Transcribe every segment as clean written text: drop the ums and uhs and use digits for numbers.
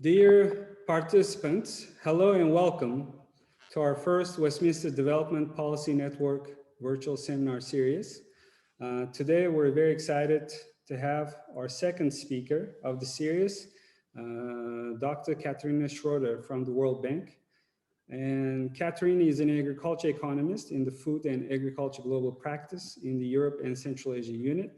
Dear participants, hello and welcome to our first Westminster Development Policy Network virtual seminar series. Today, we're very excited to have our second speaker of the series, Dr. Kateryna Schroeder from the World Bank. And Kateryna is an agriculture economist in the Food and Agriculture Global Practice in the Europe and Central Asia Unit.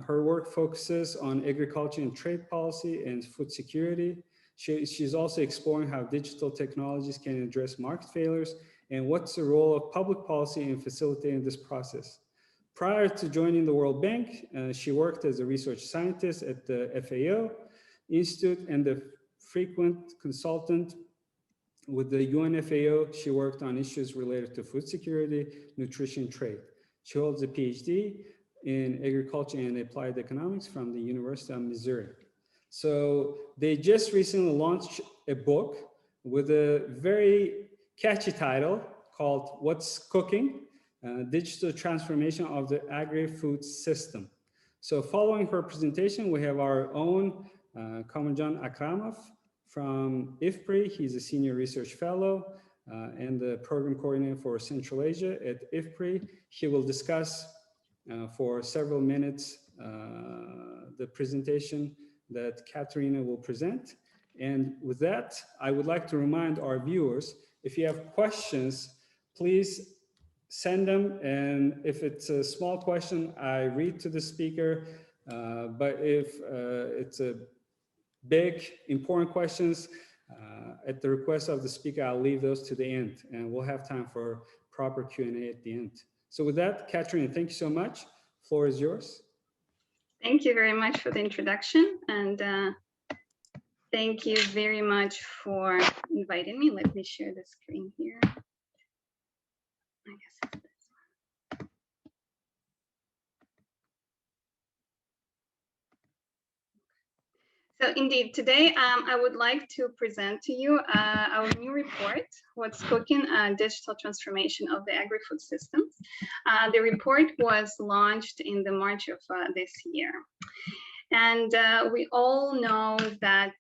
Her work focuses on agriculture and trade policy and food security. She's also exploring how digital technologies can address market failures and what's the role of public policy in facilitating this process. Prior to joining the World Bank, she worked as a research scientist at the FAO Institute and a frequent consultant with the UN FAO. She worked on issues related to food security, nutrition, trade. She holds a PhD in agriculture and applied economics from the University of Missouri. So they just recently launched a book with a very catchy title called What's Cooking? Digital Transformation of the Agri-Food System. So following her presentation, we have our own Kamujan Akramov from IFPRI. He's a senior research fellow and the program coordinator for Central Asia at IFPRI. He will discuss for several minutes the presentation that Kateryna will present. And with that, I would like to remind our viewers, if you have questions, please send them. And if it's a small question, I read to the speaker. But if it's a big, important questions, at the request of the speaker, I'll leave those to the end. And we'll have time for proper Q&A at the end. So with that, Kateryna, thank you so much. Floor is yours. Thank you very much for the introduction, and thank you very much for inviting me. Let me share the screen here. I guess it's this one. So indeed, today I would like to present to you our new report, What's Cooking? Digital Transformation of the Agri-Food System. The report was launched in the March of this year. And we all know that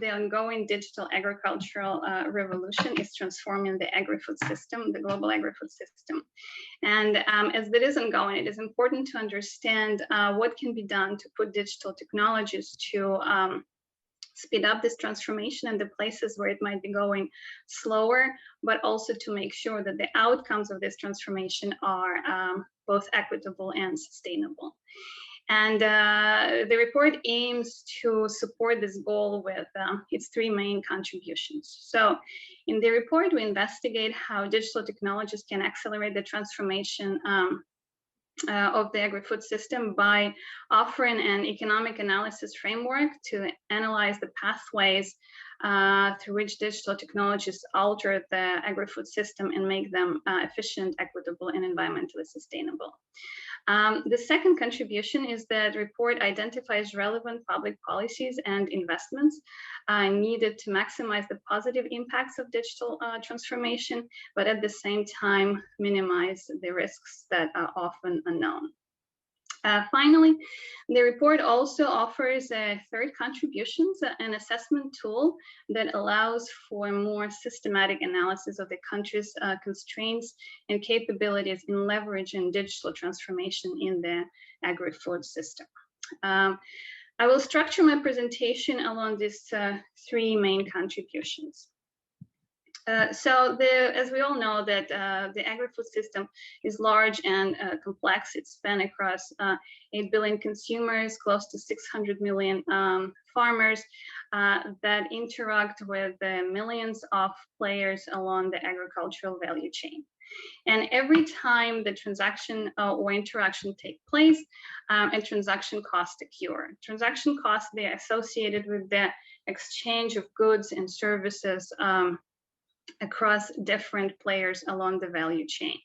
the ongoing digital agricultural revolution is transforming the agri-food system, the global agri-food system. And as that is ongoing, it is important to understand what can be done to put digital technologies to speed up this transformation in the places where it might be going slower, but also to make sure that the outcomes of this transformation are both equitable and sustainable. And the report aims to support this goal with its three main contributions. So in the report, we investigate how digital technologies can accelerate the transformation of the agri-food system by offering an economic analysis framework to analyze the pathways through which digital technologies alter the agri-food system and make them efficient, equitable, and environmentally sustainable. The second contribution is that the report identifies relevant public policies and investments needed to maximize the positive impacts of digital transformation, but at the same time minimize the risks that are often unknown. Finally, the report also offers a third contribution, an assessment tool that allows for more systematic analysis of the country's constraints and capabilities in leveraging digital transformation in the agri-food system. I will structure my presentation along these three main contributions. As we all know that the agri-food system is large and complex. It's spanned across 8 billion consumers, close to 600 million farmers that interact with millions of players along the agricultural value chain. And every time the transaction or interaction take place, a transaction cost occur. Transaction costs, they are associated with the exchange of goods and services across different players along the value chain.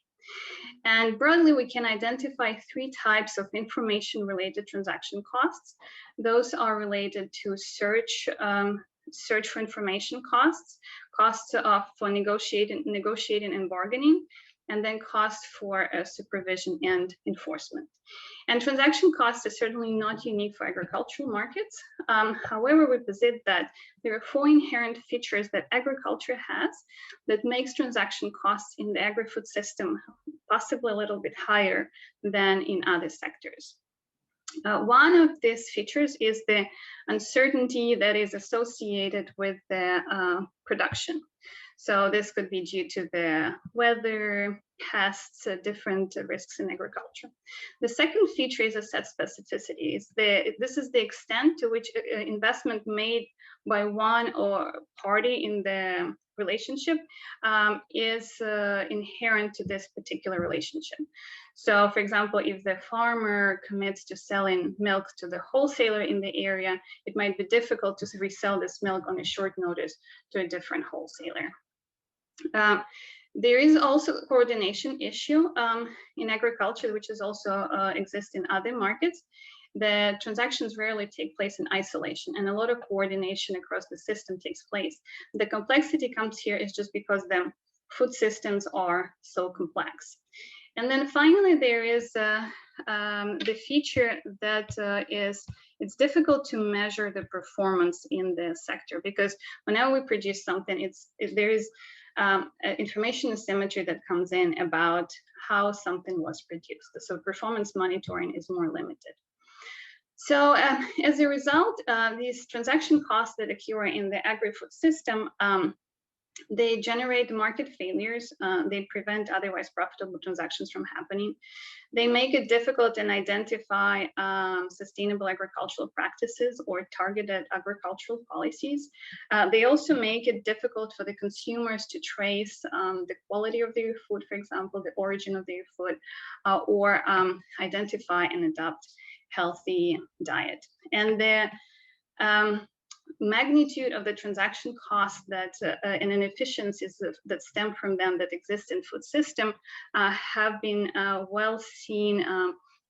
And broadly, we can identify three types of information-related transaction costs. Those are related to search for information costs, costs for negotiating and bargaining, and then cost for supervision and enforcement. And transaction costs are certainly not unique for agricultural markets. However, we posit that there are 4 inherent features that agriculture has that makes transaction costs in the agri-food system possibly a little bit higher than in other sectors. One of these features is the uncertainty that is associated with the production. So this could be due to the weather, pests, different risks in agriculture. The second feature is asset specificity. This is the extent to which investment made by one or party in the relationship is inherent to this particular relationship. So, for example, if the farmer commits to selling milk to the wholesaler in the area, it might be difficult to resell this milk on a short notice to a different wholesaler. There is also a coordination issue in agriculture, which is also exists in other markets. The transactions rarely take place in isolation, and a lot of coordination across the system takes place. The complexity comes here is just because the food systems are so complex. And then finally, there is the feature that it's difficult to measure the performance in the sector, because whenever we produce something, there is information asymmetry that comes in about how something was produced. So performance monitoring is more limited. So as a result, these transaction costs that occur in the agri-food system, they generate market failures. They prevent otherwise profitable transactions from happening. They make it difficult to identify sustainable agricultural practices or targeted agricultural policies. They also make it difficult for the consumers to trace the quality of their food, for example, the origin of their food, or identify and adopt healthy diet. And the magnitude of the transaction costs that and inefficiencies that stem from them that exist in food system have been well seen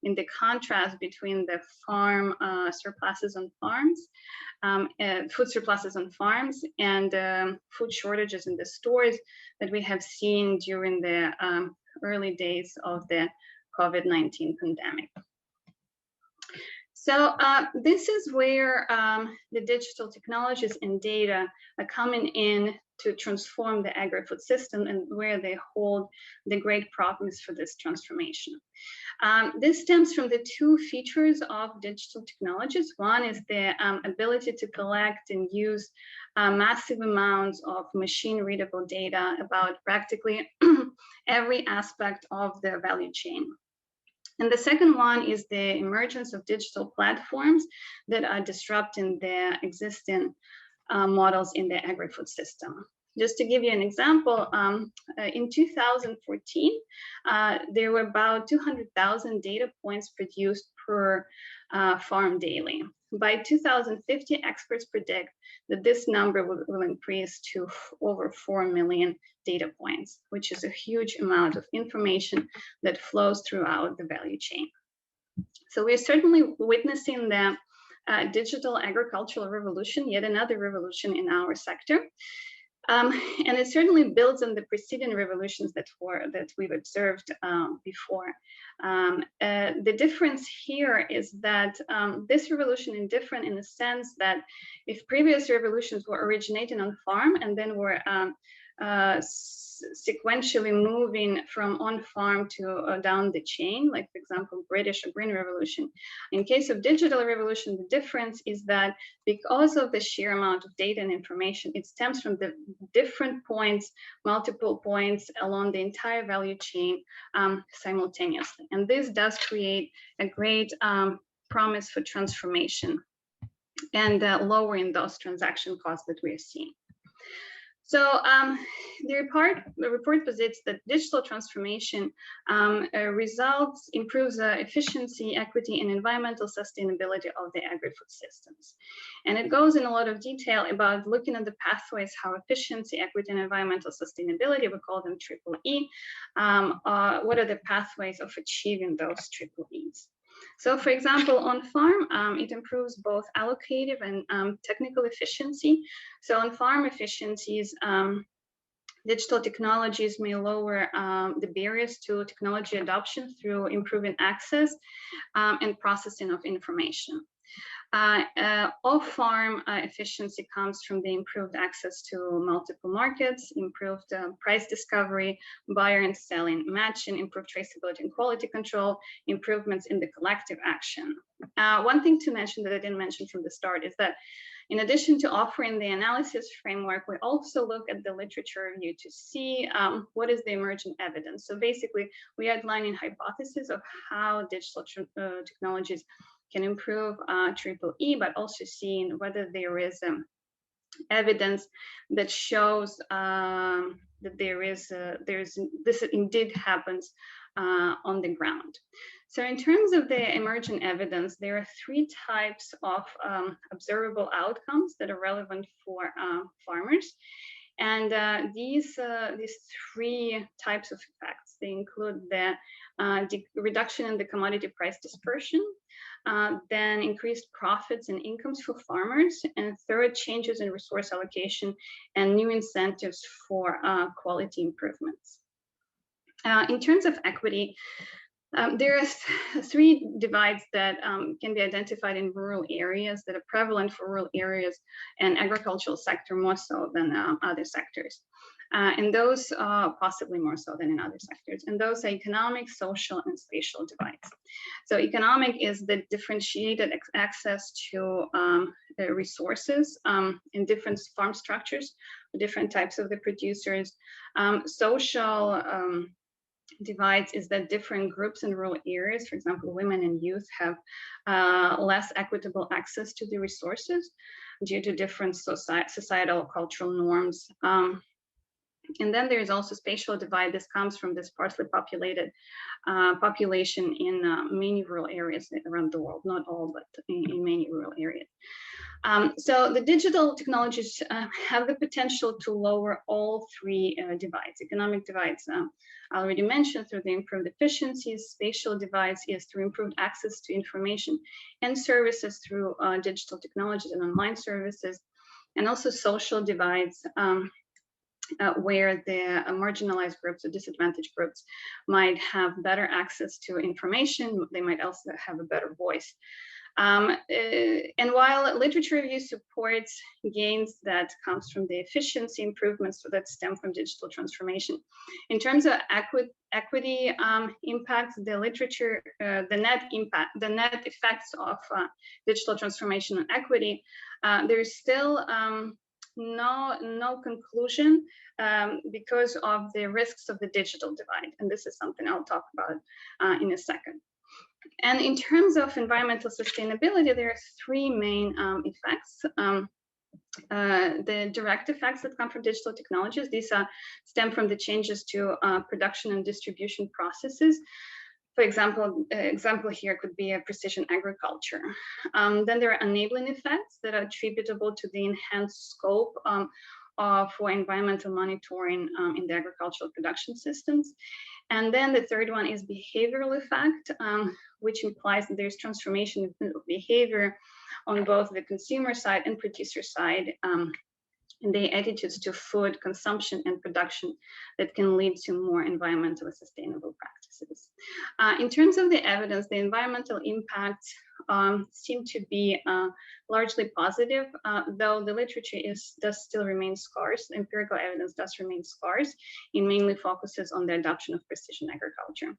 in the contrast between the farm surpluses on farms, food surpluses on farms, and food shortages in the stores that we have seen during the early days of the COVID-19 pandemic. So this is where the digital technologies and data are coming in to transform the agri-food system, and where they hold the great promise for this transformation. This stems from the 2 features of digital technologies. One is the ability to collect and use massive amounts of machine-readable data about practically every aspect of the value chain. And the second one is the emergence of digital platforms that are disrupting the existing models in the agri-food system. Just to give you an example, in 2014, there were about 200,000 data points produced per farm daily. By 2050, experts predict that this number will increase to over 4 million data points, which is a huge amount of information that flows throughout the value chain. So we're certainly witnessing the digital agricultural revolution, yet another revolution in our sector. And it certainly builds on the preceding revolutions that we've observed before. The difference here is that this revolution is different in the sense that if previous revolutions were originating on farm and then were sequentially moving from on farm to down the chain, like for example, British or Green Revolution. In case of digital revolution, the difference is that because of the sheer amount of data and information, it stems from the different points, multiple points along the entire value chain simultaneously. And this does create a great promise for transformation and lowering those transaction costs that we're seeing. So the report posits that digital transformation improves efficiency, equity, and environmental sustainability of the agri-food systems. And it goes in a lot of detail about looking at the pathways, how efficiency, equity, and environmental sustainability, we call them triple E, what are the pathways of achieving those triple E's. So for example, on farm, it improves both allocative and technical efficiency. So on farm efficiencies, Digital technologies may lower the barriers to technology adoption through improving access and processing of information. Off-farm efficiency comes from the improved access to multiple markets, improved price discovery, buyer and selling matching, improved traceability and quality control, improvements in the collective action. One thing to mention that I didn't mention from the start is that in addition to offering the analysis framework, we also look at the literature review to see what is the emerging evidence. So basically, we outlining hypotheses of how digital technologies can improve EEE, but also seeing whether there is evidence that shows that this indeed happens on the ground. So in terms of the emerging evidence, there are 3 types of observable outcomes that are relevant for farmers. And these 3 types of effects, they include the reduction in the commodity price dispersion, then increased profits and incomes for farmers, and third, changes in resource allocation and new incentives for quality improvements. In terms of equity, there are 3 divides that can be identified in rural areas that are prevalent for rural areas and agricultural sector more so than other sectors. And those possibly more so than in other sectors. And those are economic, social, and spatial divides. So economic is the differentiated access to resources in different farm structures, different types of the producers. Social divides is that different groups in rural areas, for example, women and youth, have less equitable access to the resources due to different societal cultural norms. And then there's also spatial divide. This comes from this sparsely populated population in many rural areas around the world, not all, but in many rural areas. So the digital technologies have the potential to lower all 3 divides. Economic divides, I already mentioned, through the improved efficiencies. Spatial divides is through improved access to information and services through digital technologies and online services. And also social divides, where the marginalized groups or disadvantaged groups might have better access to information. They might also have a better voice. And while literature review supports gains that comes from the efficiency improvements that stem from digital transformation, in terms of equity impacts, the literature, the net effects of digital transformation on equity, there's still no conclusion because of the risks of the digital divide. And this is something I'll talk about in a second. And in terms of environmental sustainability, there are 3 main effects. The direct effects that come from digital technologies, these stem from the changes to production and distribution processes. For example, here could be a precision agriculture. Then there are enabling effects that are attributable to the enhanced scope for environmental monitoring in the agricultural production systems. And then the third one is behavioral effect, which implies that there's transformation of behavior on both the consumer side and producer side, and the attitudes to food consumption and production that can lead to more environmentally sustainable practices. In terms of the evidence, the environmental impacts seem to be largely positive, though the literature does still remain scarce. Empirical evidence does remain scarce. It mainly focuses on the adoption of precision agriculture.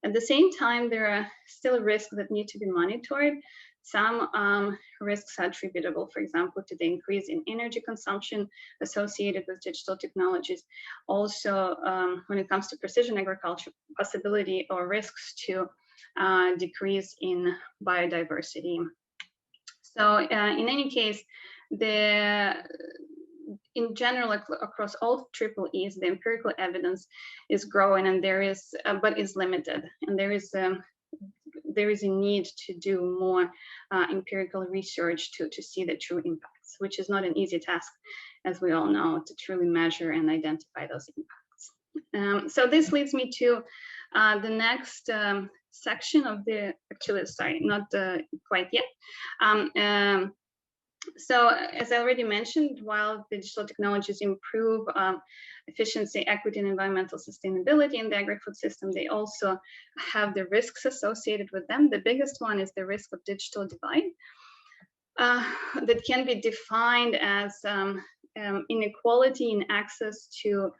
At the same time, there are still risks that need to be monitored. Some risks are attributable, for example, to the increase in energy consumption associated with digital technologies. Also, when it comes to precision agriculture, possibility or risks to decrease in biodiversity. So in any case, in general, across all EEEs, the empirical evidence is growing, and but is limited, and there is a need to do more empirical research to see the true impacts, which is not an easy task, as we all know, to truly measure and identify those impacts. So this leads me to the next section of the, actually, sorry, not quite yet. So as I already mentioned, while digital technologies improve efficiency, equity, and environmental sustainability in the agri-food system, they also have the risks associated with them. The biggest one is the risk of digital divide that can be defined as inequality in access to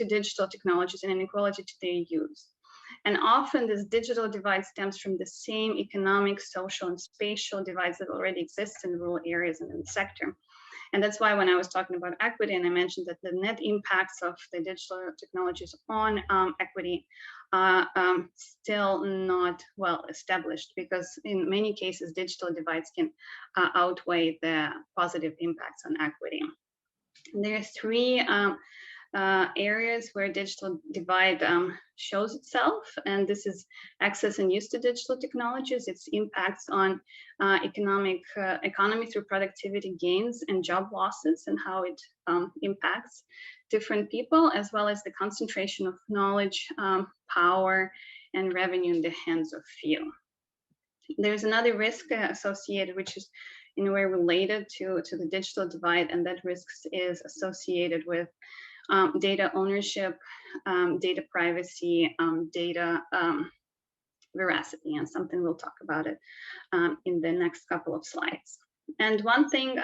digital technologies and inequality to their use. And often this digital divide stems from the same economic, social, and spatial divides that already exist in rural areas and in the sector. And that's why when I was talking about equity, and I mentioned that the net impacts of the digital technologies on equity are still not well established, because in many cases, digital divides can outweigh the positive impacts on equity. There are three areas where digital divide shows itself, and this is access and use to digital technologies, its impacts on economy through productivity gains and job losses, and how it impacts different people, as well as the concentration of knowledge, power, and revenue in the hands of few. There's another risk associated, which is in a way related to the digital divide, and that risk is associated with data ownership, data privacy, data veracity, and something we'll talk about it in the next couple of slides. And one thing,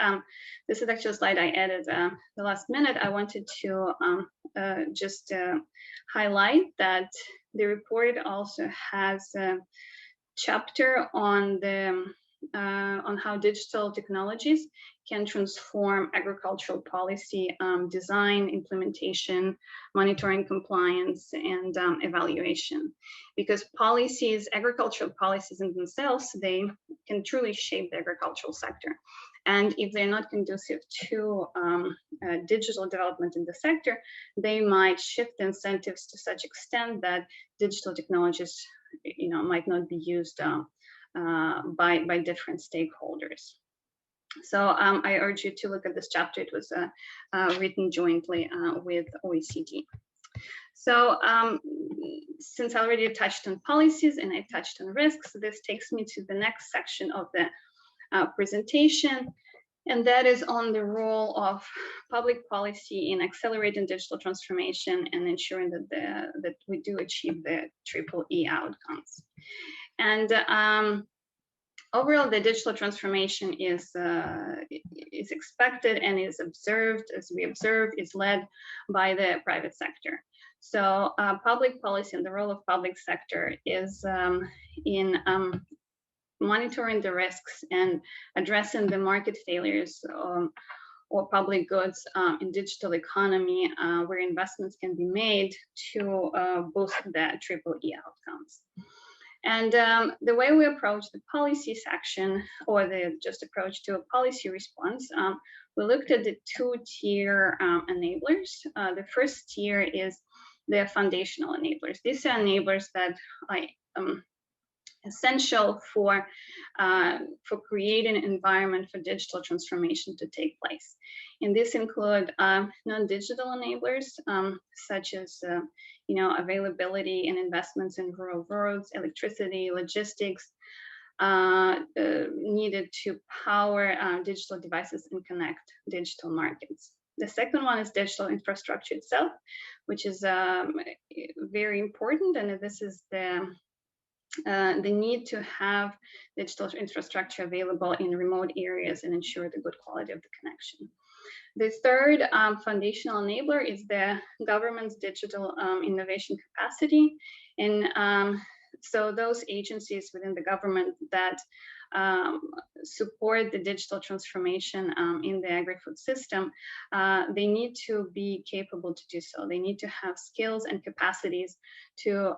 this is actually a slide I added the last minute. I wanted to just highlight that the report also has a chapter on the on how digital technologies can transform agricultural policy design, implementation, monitoring, compliance, and evaluation. Because policies, agricultural policies in themselves, they can truly shape the agricultural sector. And if they're not conducive to digital development in the sector, they might shift incentives to such extent that digital technologies, might not be used by different stakeholders. So I urge you to look at this chapter. It was written jointly with OECD. So since I already touched on policies and I touched on risks, this takes me to the next section of the presentation, and that is on the role of public policy in accelerating digital transformation and ensuring that we do achieve the EEE outcomes. And overall, the digital transformation is expected and is observed, as we observe, is led by the private sector. So public policy and the role of public sector is in monitoring the risks and addressing the market failures or public goods in digital economy where investments can be made to boost the EEE outcomes. And the way we approach the policy section, or the just approach to a policy response, we looked at the two-tier enablers. The first tier is the foundational enablers. These are enablers that are essential for creating an environment for digital transformation to take place. And this include non-digital enablers, such as availability and investments in rural roads, electricity, logistics, needed to power digital devices and connect digital markets. The second one is digital infrastructure itself, which is very important, and this is the need to have digital infrastructure available in remote areas and ensure the good quality of the connection. The third foundational enabler is the government's digital innovation capacity. And so those agencies within the government that support the digital transformation in the agri-food system, they need to be capable to do so. They need to have skills and capacities to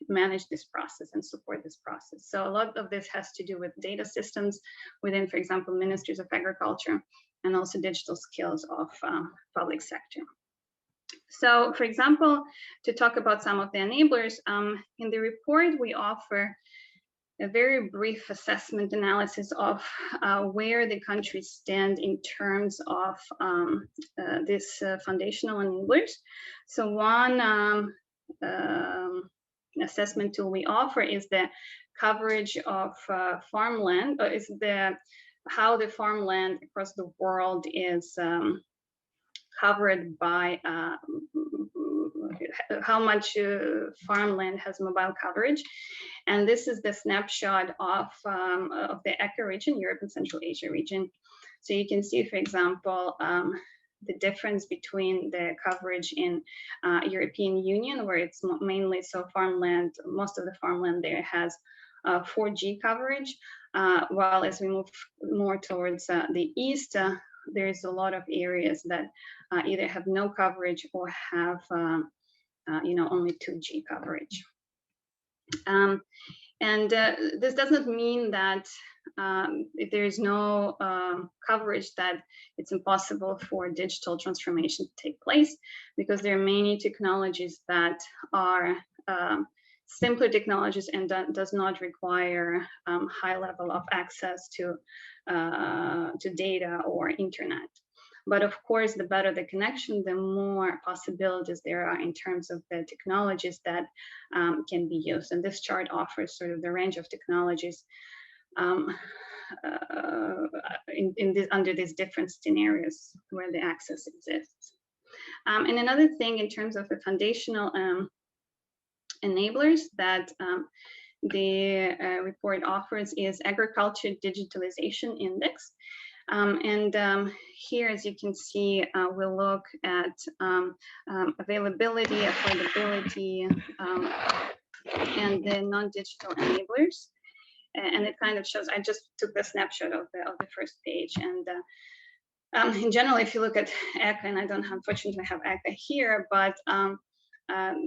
manage this process and support this process. So a lot of this has to do with data systems within, for example, ministries of agriculture, and also digital skills of public sector. So, for example, to talk about some of the enablers, in the report, we offer a very brief assessment analysis of where the countries stand in terms of this foundational enablers. So one assessment tool we offer is the coverage of farmland, is how the farmland across the world is covered by how much farmland has mobile coverage. And this is the snapshot of the ECA region, Europe and Central Asia region. So you can see, for example, the difference between the coverage in European Union, where it's mainly farmland, most of the farmland there has 4G coverage, while as we move more towards the east, there's a lot of areas that either have no coverage or have only 2G coverage. This doesn't mean that if there is no coverage, that it's impossible for digital transformation to take place, because there are many technologies that are simpler technologies and that does not require high level of access to data or internet. But of course, the better the connection, the more possibilities there are in terms of the technologies that can be used. And this chart offers sort of the range of technologies under these different scenarios where the access exists. And another thing in terms of the foundational enablers that the report offers is Agriculture Digitalization Index. Here, as you can see, we'll look at availability, affordability, and the non-digital enablers. And it kind of shows, I just took the snapshot of the first page. And in general, if you look at ECA, and I don't unfortunately have ECA here, but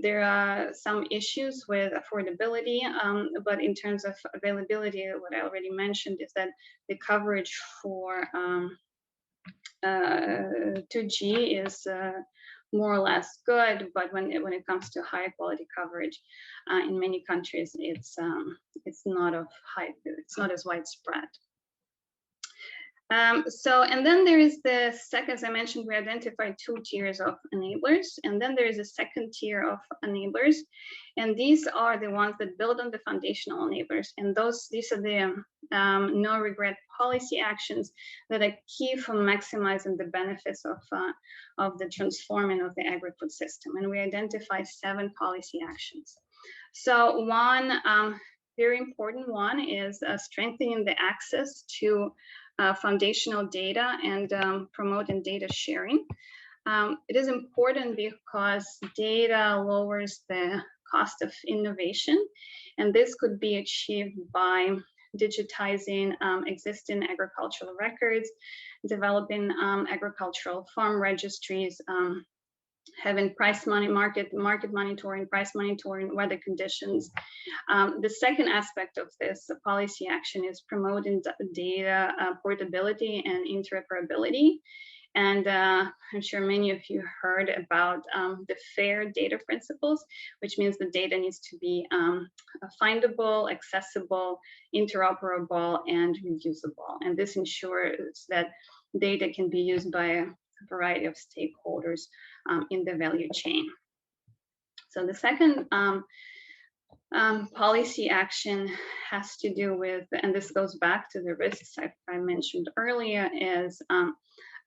there are some issues with affordability, but in terms of availability, what I already mentioned is that the coverage for 2G is more or less good, but when it comes to high quality coverage, in many countries, it's not as widespread. And then there is the second, as I mentioned, we identified 2 tiers of enablers, and then there is a second tier of enablers, and these are the ones that build on the foundational enablers, and these are the no regret policy actions that are key for maximizing the benefits of the transforming of the agri-food system, and we identify 7 policy actions. So one very important one is strengthening the access to foundational data and promoting data sharing. It is important because data lowers the cost of innovation, and this could be achieved by digitizing existing agricultural records, developing agricultural farm registries, having market monitoring, price monitoring, weather conditions. The second aspect of this policy action is promoting data portability and interoperability. And I'm sure many of you heard about the FAIR data principles, which means the data needs to be findable, accessible, interoperable, and reusable. And this ensures that data can be used by a variety of stakeholders in the value chain. So the second policy action has to do with, and this goes back to the risks I mentioned earlier, is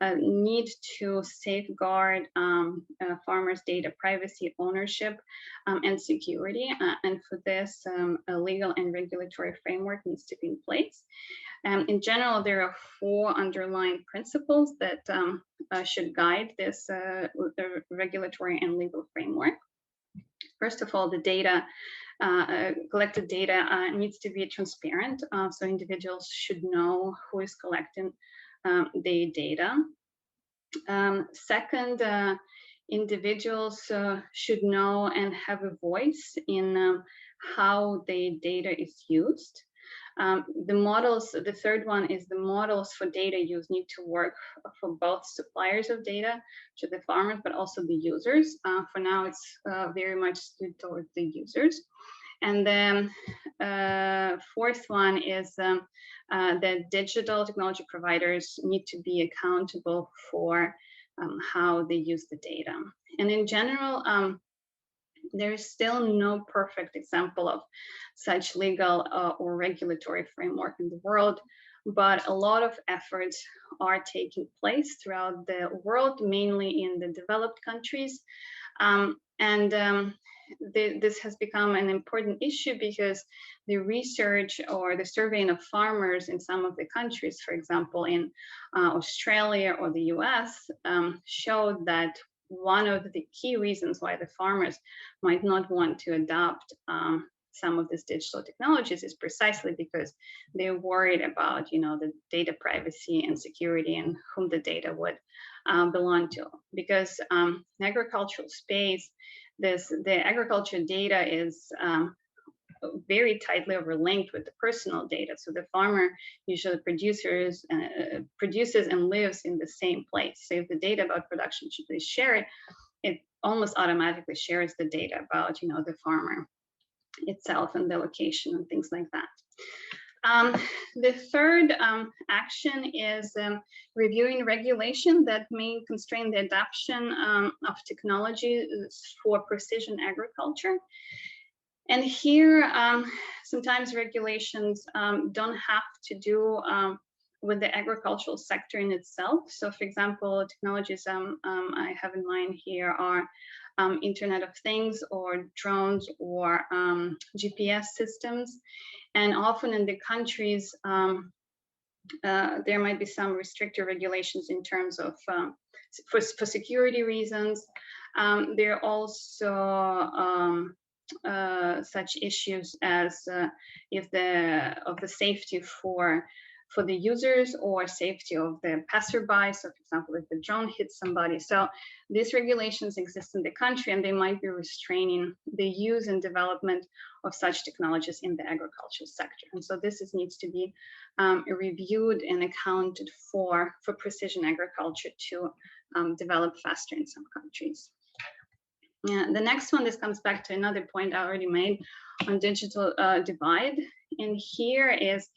a need to safeguard farmers' data privacy, ownership, and security. And for this, a legal and regulatory framework needs to be in place. In general, there are 4 underlying principles that should guide this regulatory and legal framework. First of all, the data, collected data needs to be transparent, so individuals should know who is collecting the data. Second, individuals should know and have a voice in how the data is used. The models, the third one is the models for data use need to work for both suppliers of data, to the farmers, but also the users. For now, it's very much skewed towards the users. And then fourth one is that digital technology providers need to be accountable for how they use the data. And in general, There is still no perfect example of such legal or regulatory framework in the world, but a lot of efforts are taking place throughout the world, mainly in the developed countries. This has become an important issue because the research or the surveying of farmers in some of the countries, for example, in Australia or the US, showed that one of the key reasons why the farmers might not want to adopt some of these digital technologies is precisely because they're worried about, the data privacy and security and whom the data would belong to. Because in agricultural space, the agriculture data is very tightly overlinked with the personal data. So the farmer usually produces and lives in the same place. So if the data about production should be shared, it almost automatically shares the data about, the farmer itself and the location and things like that. The third action is reviewing regulation that may constrain the adoption of technologies for precision agriculture. And here, sometimes regulations don't have to do with the agricultural sector in itself. So for example, technologies I have in mind here are Internet of Things or drones or GPS systems. And often in the countries, there might be some restrictive regulations in terms of for security reasons. There are also such issues as if the safety for the users or safety of the passerby. So for example, if the drone hits somebody. So these regulations exist in the country and they might be restraining the use and development of such technologies in the agricultural sector. And so this needs to be reviewed and accounted for precision agriculture to develop faster in some countries. Yeah, the next one, this comes back to another point I already made on digital divide. And here is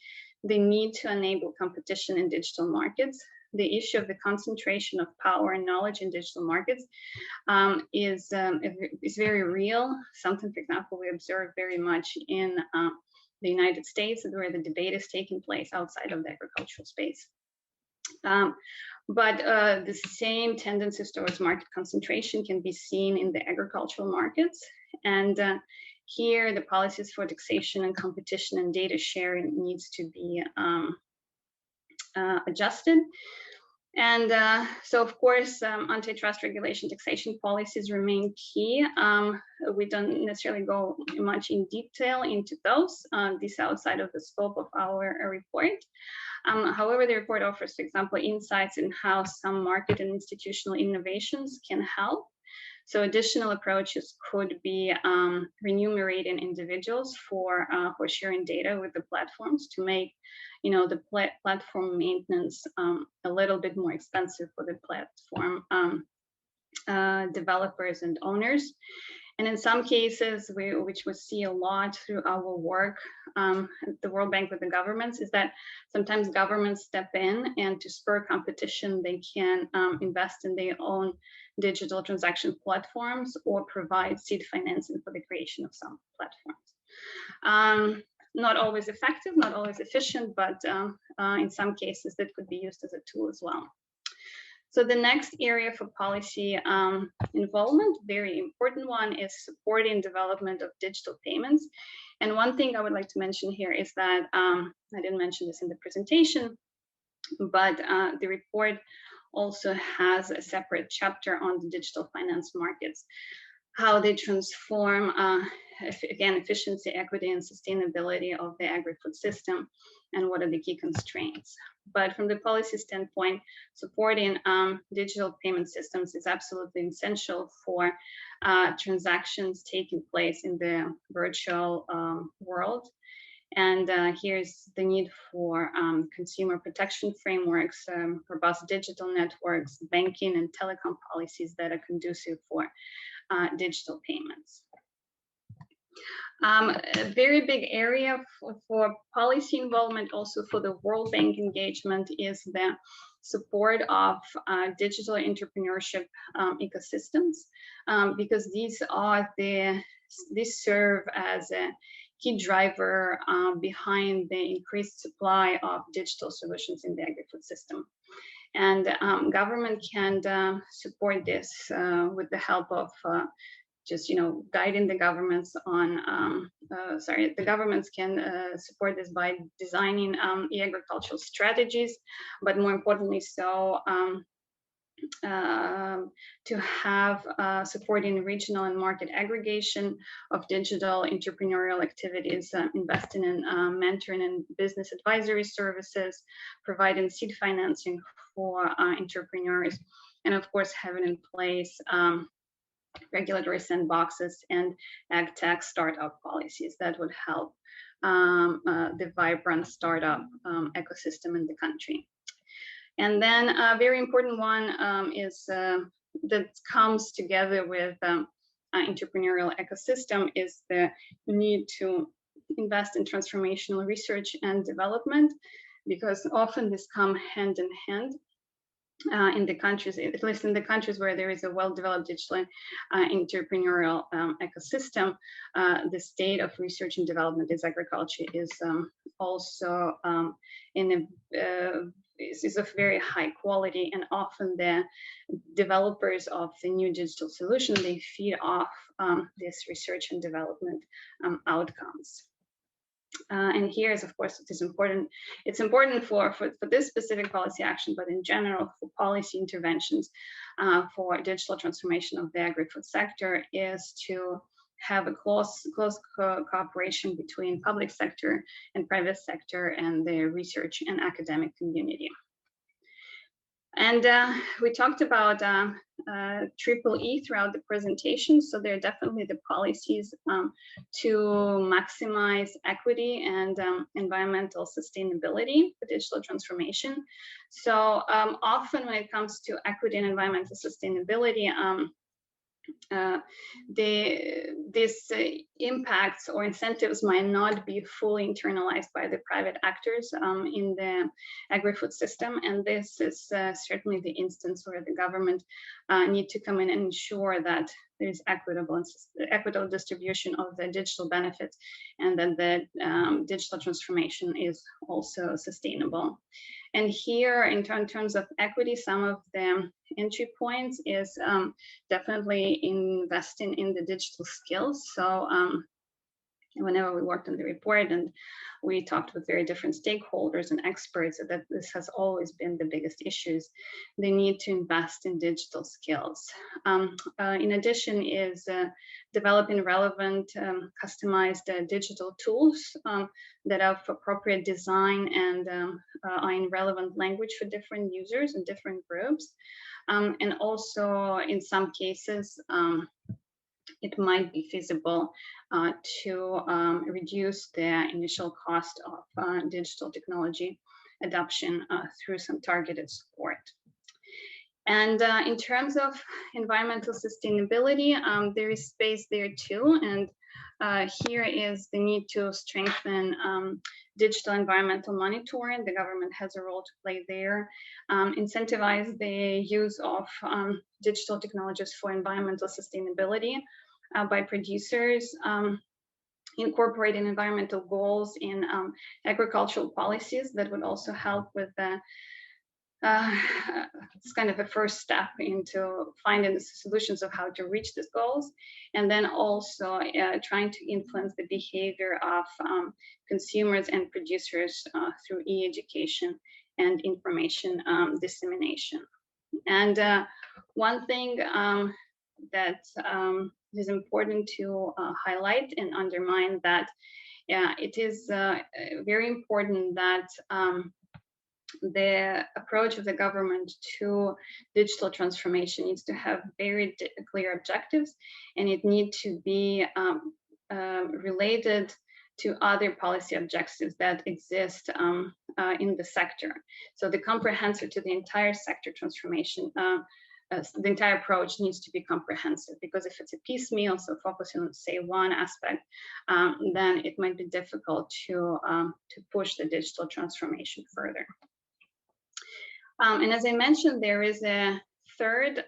the need to enable competition in digital markets. The issue of the concentration of power and knowledge in digital markets is very real. Something, for example, we observe very much in the United States, where the debate is taking place outside of the agricultural space. But the same tendencies towards market concentration can be seen in the agricultural markets. And here, the policies for taxation and competition and data sharing needs to be adjusted. And so, of course, antitrust regulation taxation policies remain key. We don't necessarily go much in detail into those. These are outside of the scope of our report. However, the report offers, for example, insights in how some market and institutional innovations can help. So additional approaches could be remunerating individuals for sharing data with the platforms to make, the platform maintenance a little bit more expensive for the platform developers and owners. And in some cases, which we see a lot through our work at the World Bank with the governments, is that sometimes governments step in, and to spur competition, they can invest in their own digital transaction platforms or provide seed financing for the creation of some platforms. Not always effective, not always efficient, but in some cases that could be used as a tool as well. So the next area for policy involvement, very important one, is supporting development of digital payments. And one thing I would like to mention here is that, I didn't mention this in the presentation, but the report also has a separate chapter on the digital finance markets, how they transform, again, efficiency, equity, and sustainability of the agri-food system, and what are the key constraints. But from the policy standpoint, supporting digital payment systems is absolutely essential for transactions taking place in the virtual world. And here's the need for consumer protection frameworks, robust digital networks, banking and telecom policies that are conducive for digital payments. A very big area for policy involvement, also for the World Bank engagement, is the support of digital entrepreneurship ecosystems, because these serve as a key driver behind the increased supply of digital solutions in the agri-food system. And government can support this with the help of just guiding the governments on the governments can support this by designing e-agricultural strategies, but more importantly to have supporting regional and market aggregation of digital entrepreneurial activities, investing in mentoring and business advisory services, providing seed financing for entrepreneurs, and of course having in place regulatory sandboxes and ag tech startup policies that would help the vibrant startup ecosystem in the country. And then a very important one is that comes together with entrepreneurial ecosystem is the need to invest in transformational research and development, because often this come hand in hand. In the countries, at least in the countries where there is a well-developed digital entrepreneurial ecosystem, the state of research and development in agriculture is also is of very high quality, and often the developers of the new digital solution, they feed off this research and development outcomes. And here is, of course, it is important. It's important for this specific policy action, but in general for policy interventions for digital transformation of the agri-food sector, is to have a close cooperation between public sector and private sector and the research and academic community. And we talked about triple E throughout the presentation. So there are definitely the policies to maximize equity and environmental sustainability for digital transformation. So often when it comes to equity and environmental sustainability, these impacts or incentives might not be fully internalized by the private actors in the agri-food system, and this is certainly the instance where the government need to come in and ensure that there is equitable distribution of the digital benefits, and that the digital transformation is also sustainable. And here, in terms of equity, some of the entry points is definitely investing in the digital skills. So whenever we worked on the report and we talked with very different stakeholders and experts, that this has always been the biggest issues. They need to invest in digital skills. In addition is developing relevant, customized digital tools that have appropriate design and are in relevant language for different users and different groups. And also in some cases, it might be feasible to reduce the initial cost of digital technology adoption through some targeted support. And in terms of environmental sustainability, there is space there too. And here is the need to strengthen digital environmental monitoring. The government has a role to play there. Incentivize the use of digital technologies for environmental sustainability by producers, incorporating environmental goals in agricultural policies that would also help with the it's kind of a first step into finding the solutions of how to reach these goals, and then also trying to influence the behavior of consumers and producers through e-education and information dissemination. And one thing that is important to highlight and undermine that it is very important that the approach of the government to digital transformation needs to have very clear objectives, and it needs to be related to other policy objectives that exist in the sector. So the comprehensive to the entire sector transformation, the entire approach needs to be comprehensive, because if it's a piecemeal, so focusing on, say, one aspect, then it might be difficult to push the digital transformation further. And as I mentioned, there is a third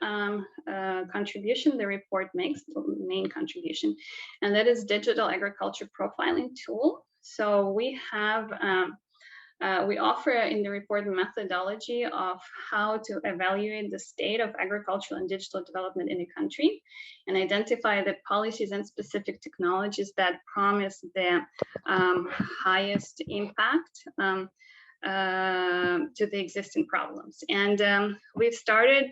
contribution the report makes, the main contribution, and that is digital agriculture profiling tool. So we have, we offer in the report a methodology of how to evaluate the state of agricultural and digital development in a country and identify the policies and specific technologies that promise the highest impact to the existing problems. And we've started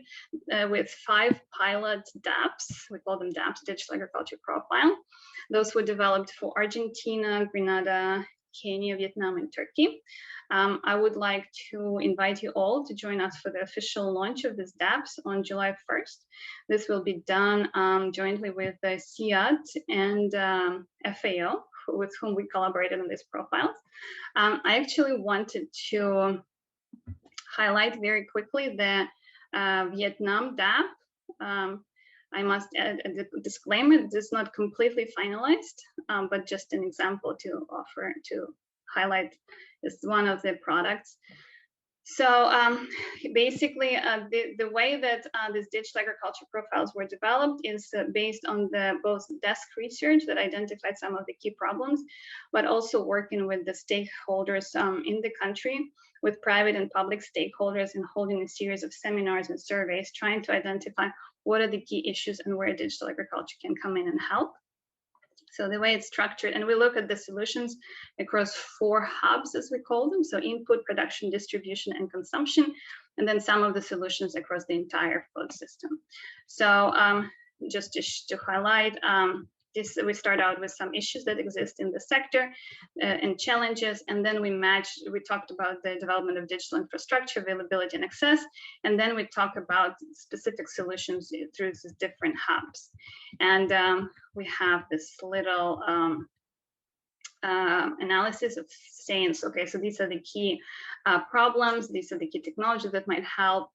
with 5 pilot DAPs. We call them DAPs, Digital Agriculture Profile. Those were developed for Argentina, Grenada, Kenya, Vietnam, and Turkey. I would like to invite you all to join us for the official launch of these DAPs on July 1st. This will be done jointly with the CIAT and FAO, with whom we collaborated on these profiles. I actually wanted to highlight very quickly the Vietnam DAP. I must add a disclaimer, this is not completely finalized, but just an example to offer to highlight is one of the products. So basically, the way that these digital agriculture profiles were developed is based on the both desk research that identified some of the key problems, but also working with the stakeholders in the country, with private and public stakeholders, and holding a series of seminars and surveys, trying to identify what are the key issues and where digital agriculture can come in and help. So the way it's structured, and we look at the solutions across 4 hubs, as we call them. So input, production, distribution, and consumption, and then some of the solutions across the entire food system. So just to highlight, we start out with some issues that exist in the sector and challenges, and then we talked about the development of digital infrastructure, availability and access, and then we talk about specific solutions through these different hubs. And we have this little analysis of saying, okay, so these are the key problems, these are the key technologies that might help,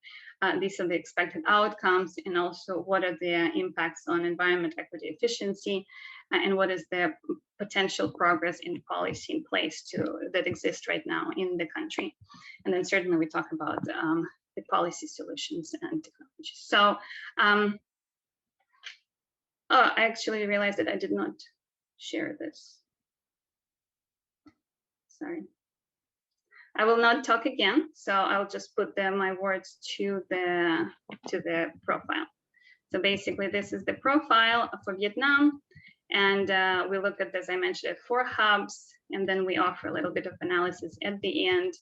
these are the expected outcomes, and also what are the impacts on environment, equity, efficiency, and what is the potential progress in policy in place that exists right now in the country. And then certainly we talk about the policy solutions and technologies. So, I actually realized that I did not share this. Sorry. I will not talk again, so I'll just put my words to the profile. So basically, this is the profile for Vietnam, and we look at, as I mentioned, 4 hubs, and then we offer a little bit of analysis at the end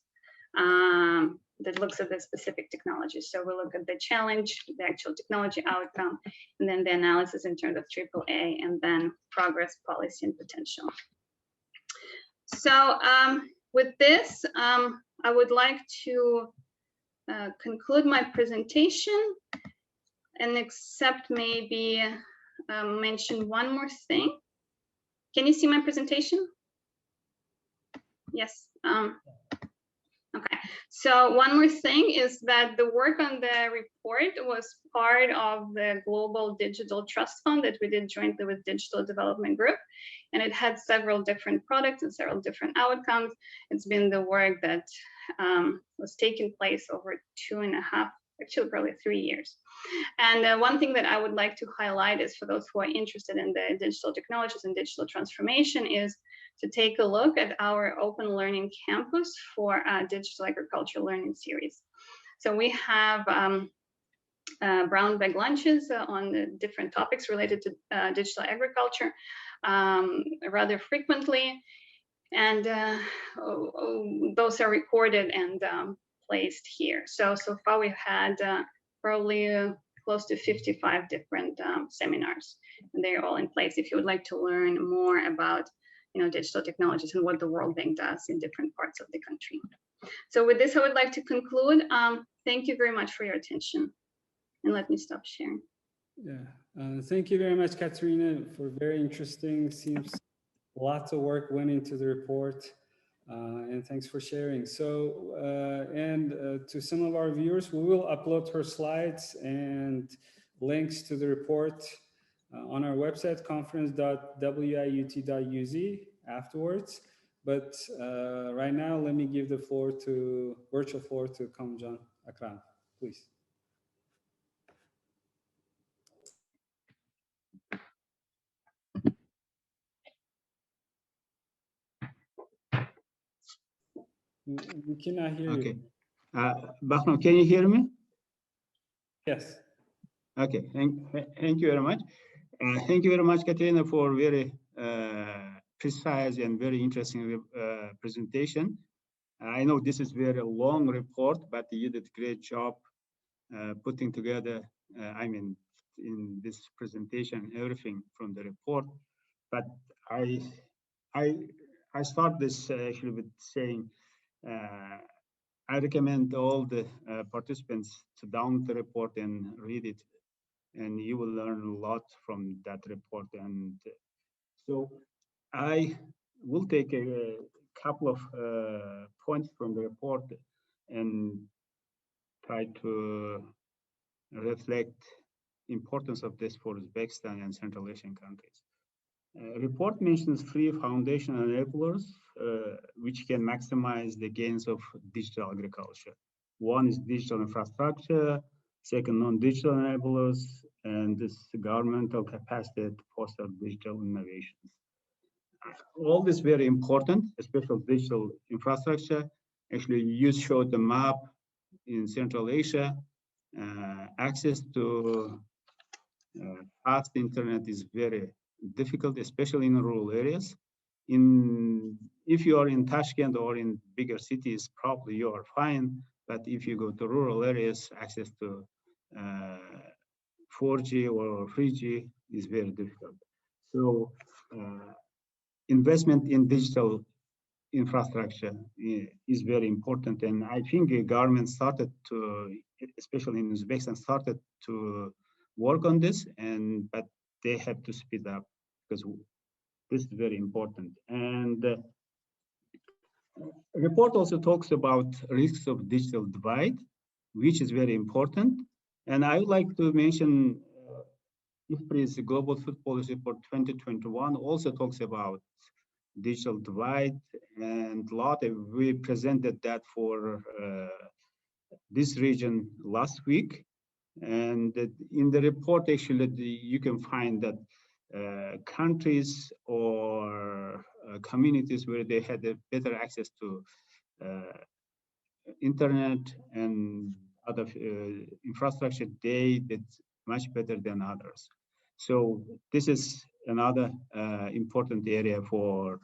that looks at the specific technologies. So we look at the challenge, the actual technology outcome, and then the analysis in terms of AAA, and then progress, policy, and potential. So with this, I would like to conclude my presentation and except maybe mention one more thing. Can you see my presentation? Yes. Okay, so one more thing is that the work on the report was part of the Global Digital Trust Fund that we did jointly with Digital Development Group, and it had several different products and several different outcomes. It's been the work that was taking place over 2.5, actually probably 3 years. And one thing that I would like to highlight is for those who are interested in the digital technologies and digital transformation is to take a look at our Open Learning Campus for Digital Agriculture Learning Series. So we have brown bag lunches on the different topics related to digital agriculture rather frequently. And those are recorded and placed here. So far we've had probably close to 55 different seminars, and they're all in place if you would like to learn more about digital technologies and what the World Bank does in different parts of the country. So with this, I would like to conclude. Thank you very much for your attention, and let me stop sharing. Yeah, thank you very much, Kateryna, for very interesting. Seems lots of work went into the report, and thanks for sharing. So, to some of our viewers, we will upload her slides and links to the report on our website, conference.wiut.uz afterwards. But right now, let me give the virtual floor to Kamjan. Akram, please. We cannot hear Okay. you. Bahram, can you hear me? Yes. Okay, thank you very much. Thank you very much, Kateryna, for very precise and very interesting presentation. I know this is very long report, but you did a great job putting together, I mean, in this presentation, everything from the report. But I start this actually with saying, I recommend all the participants to download the report and read it, and you will learn a lot from that report. And so I will take a couple of points from the report and try to reflect importance of this for Uzbekistan and Central Asian countries. Report mentions three foundational enablers which can maximize the gains of digital agriculture. One is digital infrastructure, second non-digital enablers, and this governmental capacity to foster digital innovations. All this very important, especially digital infrastructure. Actually, you showed the map in Central Asia. Access to fast internet is very difficult, especially in rural areas. If you are in Tashkent or in bigger cities, probably you are fine. But if you go to rural areas, access to 4G or 3G is very difficult. So investment in digital infrastructure is very important. And I think the government started to, especially in Uzbekistan, started to work on this, but they have to speed up because this is very important. And the report also talks about risks of digital divide, which is very important. And I would like to mention IFPRI's Global Food Policy for 2021 also talks about digital divide, and we presented that for this region last week. And in the report, actually, you can find that countries or communities where they had a better access to internet and other infrastructure, they did much better than others. So this is another important area for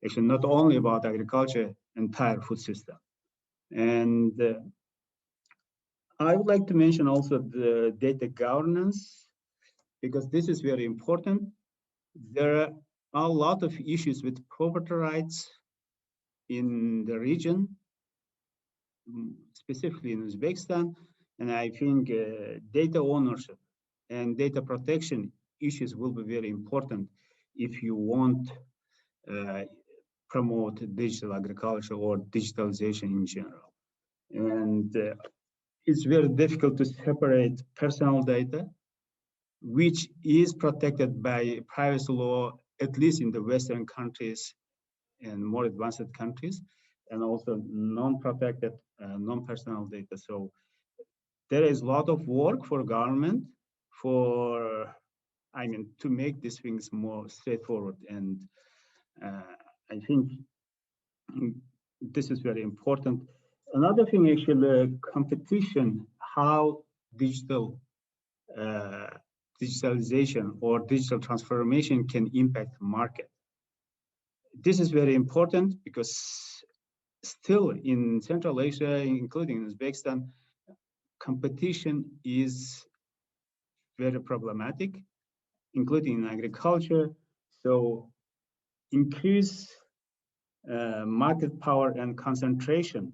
actually not only about agriculture, entire food system. And I would like to mention also the data governance, because this is very important. There are a lot of issues with property rights in the region, specifically in Uzbekistan. And I think data ownership and data protection issues will be very important if you want promote digital agriculture or digitalization in general. And it's very difficult to separate personal data, which is protected by privacy law, at least in the Western countries and more advanced countries, and also non-protected, non-personal data. So there is a lot of work for government to make these things more straightforward. And I think this is very important. Another thing, actually, competition, how digitalization or digital transformation can impact the market. This is very important because still in Central Asia, including Uzbekistan, competition is very problematic, including in agriculture. So increase market power and concentration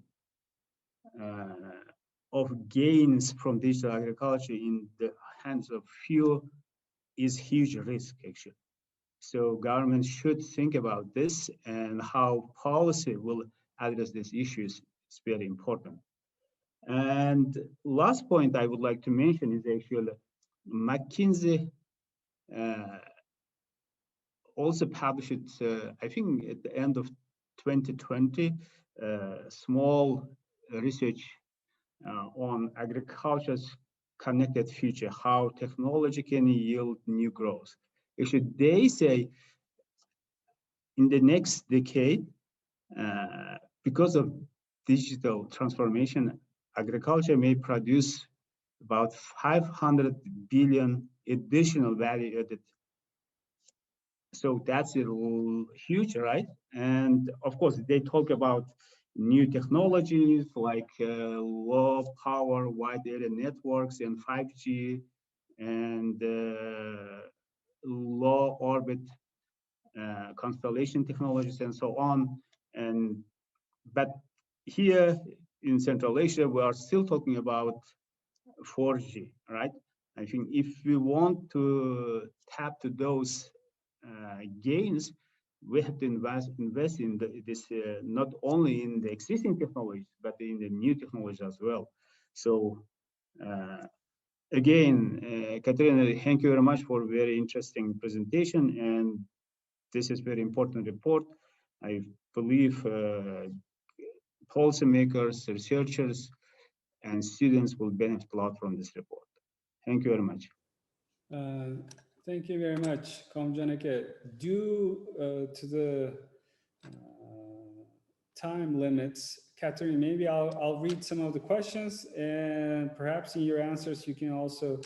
of gains from digital agriculture in the hands of few is huge risk, actually. So government should think about this, and how policy will address these issues is very important. And last point I would like to mention is actually McKinsey also published, I think at the end of 2020, small research on agriculture's connected future, how technology can yield new growth. Actually, they say in the next decade, because of digital transformation, agriculture may produce about 500 billion additional value added. So that's huge, right? And of course, they talk about new technologies like low power wide area networks and 5G and low orbit constellation technologies and so on. But here in Central Asia, we are still talking about 4G, right? I think if we want to tap to those gains, we have to invest in this not only in the existing technologies, but in the new technologies as well. So again, Kateryna, thank you very much for a very interesting presentation, and this is very important report. I believe policymakers, researchers, and students will benefit a lot from this report. Thank you very much. Thank you very much, Komjanike. Due to the time limits, Kateryna, maybe I'll read some of the questions, and perhaps in your answers you can also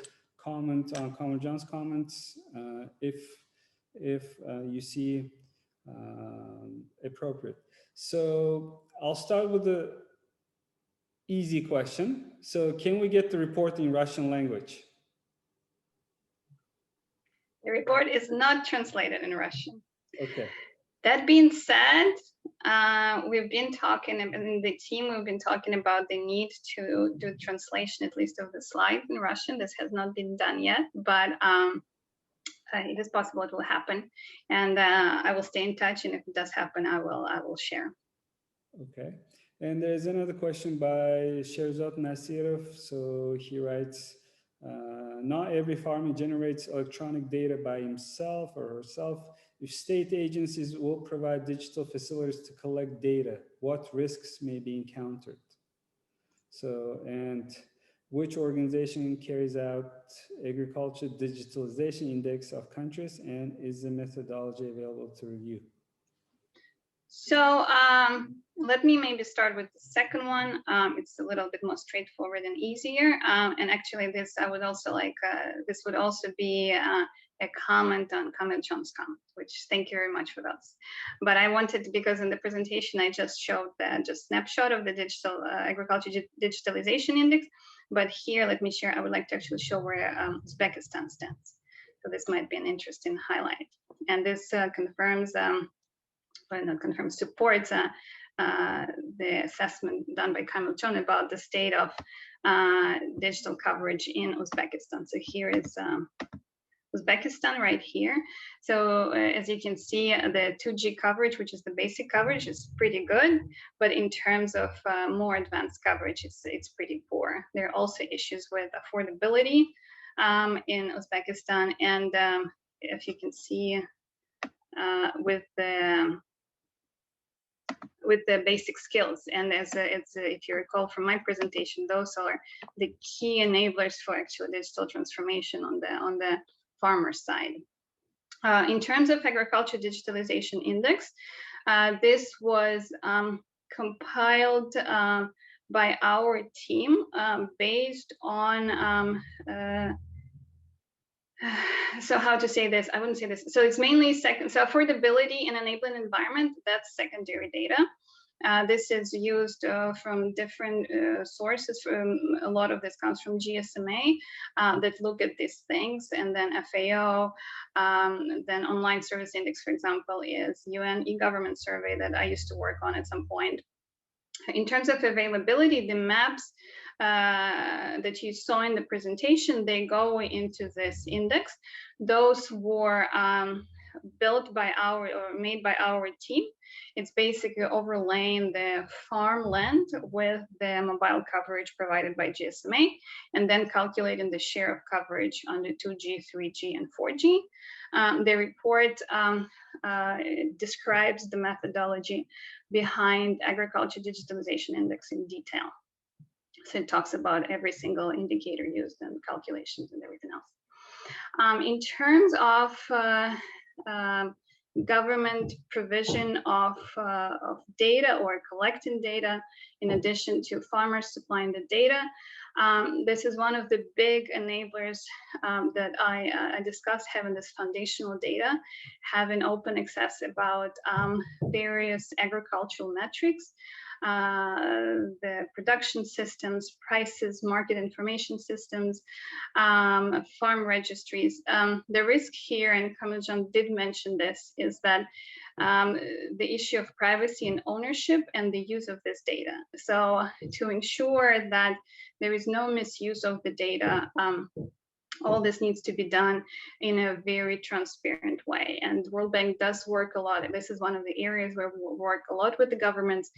comment on Komjan's comments if you see appropriate. So I'll start with the easy question. So can we get the report in Russian language? The report is not translated in Russian. Okay. That being said, we've been talking in the team, we've been talking about the need to do translation, at least of the slides in Russian. This has not been done yet, but it is possible it will happen. And I will stay in touch, and if it does happen, I will share. Okay. And there's another question by Sherzad Nasirov. So he writes, not every farmer generates electronic data by himself or herself. If state agencies will provide digital facilities to collect data, what risks may be encountered? So, and which organization carries out agriculture digitalization index of countries, and is the methodology available to review? So let me maybe start with the second one. It's a little bit more straightforward and easier. And actually, this I would also like. This would also be a comment on Komjan's comment, which thank you very much for those. But I wanted, because in the presentation I just showed the snapshot of the digital agriculture digitalization index. But here, let me share. I would like to actually show where Uzbekistan stands. So this might be an interesting highlight. And this confirms. But not confirms, supports the assessment done by Komjan about the state of digital coverage in Uzbekistan. So here is Uzbekistan right here. So as you can see, the 2G coverage, which is the basic coverage, is pretty good. But in terms of more advanced coverage, it's pretty poor. There are also issues with affordability in Uzbekistan. And if you can see with the basic skills, and if you recall from my presentation, those are the key enablers for actual digital transformation on the farmer side. In terms of agriculture digitalization index, this was compiled by our team based on so how to say this? I wouldn't say this. So it's mainly so affordability and enabling environment, that's secondary data. This is used from different sources. A lot of this comes from GSMA that look at these things, and then FAO, then online service index, for example, is UN e-government survey that I used to work on at some point. In terms of availability, the maps that you saw in the presentation, they go into this index. Those were built by or made by our team. It's basically overlaying the farmland with the mobile coverage provided by GSMA, and then calculating the share of coverage under 2G, 3G, and 4G. The report describes the methodology behind Agriculture Digitalization Index in detail. So it talks about every single indicator used and calculations and everything else. In terms of government provision of data or collecting data, in addition to farmers supplying the data, this is one of the big enablers that I discussed, having this foundational data, having open access about various agricultural metrics, the production systems, prices, market information systems, farm registries. The risk here, and Kamerjan did mention this, is that the issue of privacy and ownership and the use of this data. So to ensure that there is no misuse of the data, all this needs to be done in a very transparent way. And World Bank does work a lot. This is one of the areas where we work a lot with the governments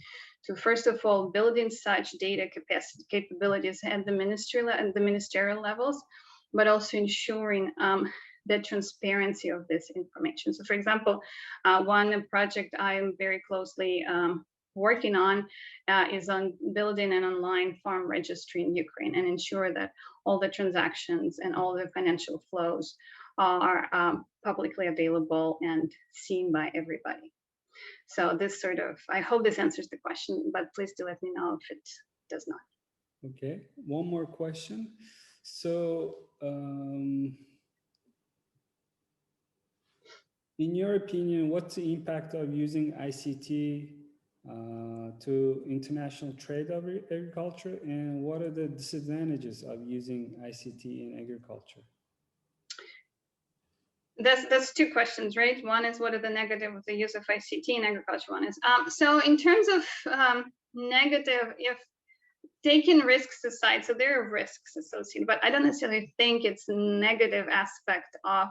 to, first of all, build in such data capabilities at the ministerial levels, but also ensuring the transparency of this information. So for example, one project I am very closely working on is on building an online farm registry in Ukraine and ensure that all the transactions and all the financial flows are publicly available and seen by everybody. So this sort of, I hope this answers the question, but please do let me know if it does not. Okay, one more question. So, in your opinion, what's the impact of using ICT to international trade of agriculture, and what are the disadvantages of using ICT in agriculture? That's two questions, right? One is what are the negatives of the use of ICT in agriculture? One is so in terms of negative, if taking risks aside, so there are risks associated, but I don't necessarily think it's a negative aspect of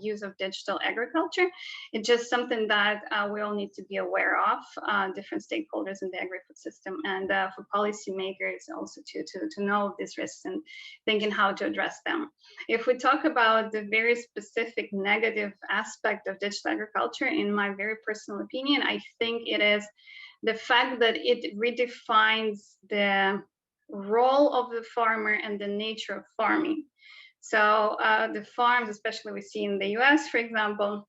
use of digital agriculture. It's just something that we all need to be aware of, different stakeholders in the Agrifood system, and for policymakers also to know these risks and thinking how to address them. If we talk about the very specific negative aspect of digital agriculture, in my very personal opinion, I think it is the fact that it redefines the role of the farmer and the nature of farming. So the farms, especially we see in the US, for example,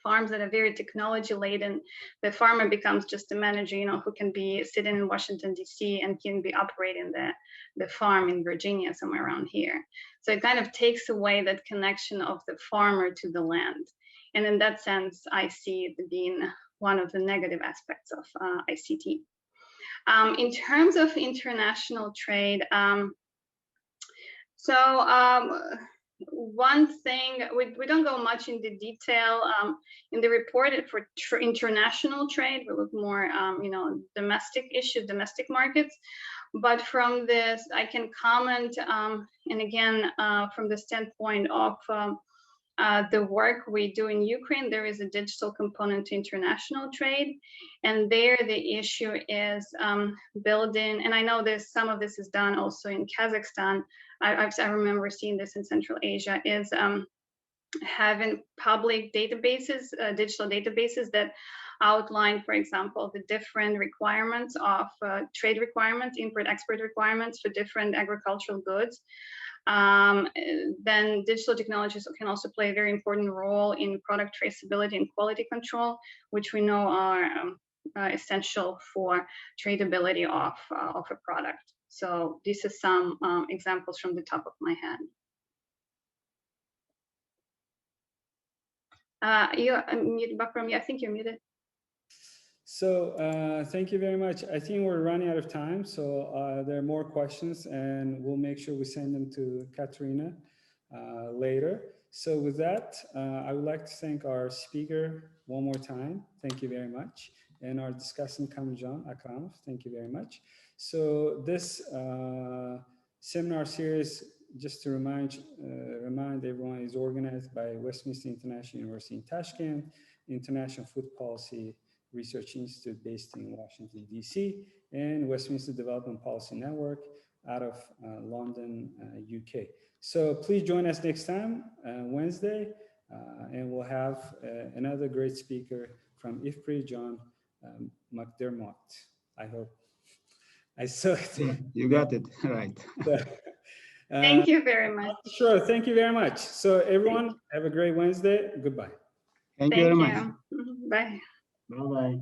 farms that are very technology laden, the farmer becomes just a manager, you know, who can be sitting in Washington, DC and can be operating the farm in Virginia, somewhere around here. So it kind of takes away that connection of the farmer to the land. And in that sense, I see it being one of the negative aspects of ICT. In terms of international trade, one thing, we don't go much into detail in the report for international trade. We look more, you know, domestic issues, domestic markets. But from this, I can comment, and again, from the standpoint of the work we do in Ukraine, there is a digital component to international trade. And there the issue is building, and I know some of this is done also in Kazakhstan. I remember seeing this in Central Asia, is having public databases, digital databases that outline, for example, the different requirements of trade requirements, import-export requirements for different agricultural goods. Then digital technologies can also play a very important role in product traceability and quality control, which we know are essential for tradability of a product. So these are some examples from the top of my head. You're muted, Bakram. Yeah, I think you're muted. So thank you very much. I think we're running out of time, so there are more questions, and we'll make sure we send them to Kateryna later. So with that, I would like to thank our speaker one more time. Thank you very much. And our discussant, Kamerjan Akramov, thank you very much. So this seminar series, just to remind everyone, is organized by Westminster International University in Tashkent, International Food Policy Research Institute based in Washington, DC, and Westminster Development Policy Network out of London, UK. So please join us next time, Wednesday, and we'll have another great speaker from IFPRI, John McDermott, I hope. I saw it. You got it right. Thank you very much. Sure, thank you very much. So everyone, have a great Wednesday. Goodbye. Thank you very much. Bye. Bye-bye.